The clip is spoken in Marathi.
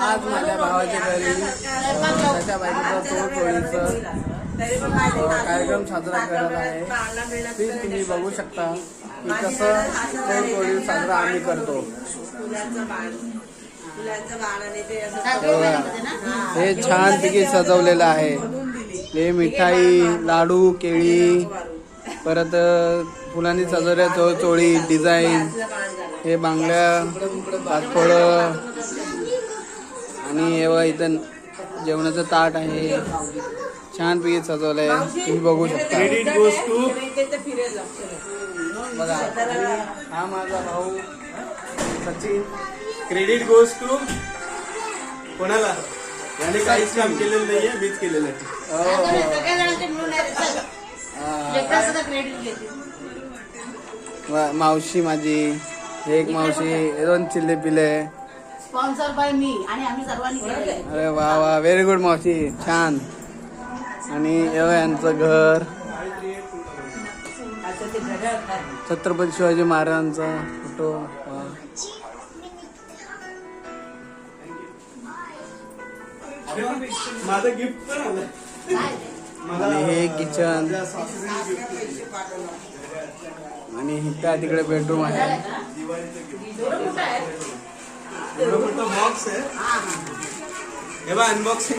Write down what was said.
आज माझ्या भावाच्या घरी त्याच्या बायकोचा तोडीचं कार्यक्रम साजरा करत आहे. ते तुम्ही बघू शकता की कसं तोडी साजरा आम्ही करतो. हे छान पैकी सजवलेलं आहे. हे मिठाई, लाडू, केळी, परत फुलांनी सजवल्या चोळी डिझाईन, हे बांगड्या, पाचफळं आणि इथं जेवणाचं ताट आहे. छान पैकी सजवलंय, तुम्ही बघू शकता. क्रेडिट गोज टू बघा, हा माझा भाऊ सचिन. क्रेडिट गोज टू कोणाला? याने काहीच काम केलेलं नाहीये, मीच केलेलं आहे. मावशी माझी, एक मावशी, 2 चिल्ले पिले. स्पॉन्सर बाय मी आणि आम्ही सर्वांनी केले. अरे वा वा, व्हेरी गुड मावशी, छान. आणि यांचं घर छत्रपती शिवाजी महाराजांचा फोटो. माझं गिफ्ट पण आलं. आणि हे किचन आणि इकडे तिकडे बेडरूम आहे. बॉक्स आहे, हे बघ अनबॉक्सिंग.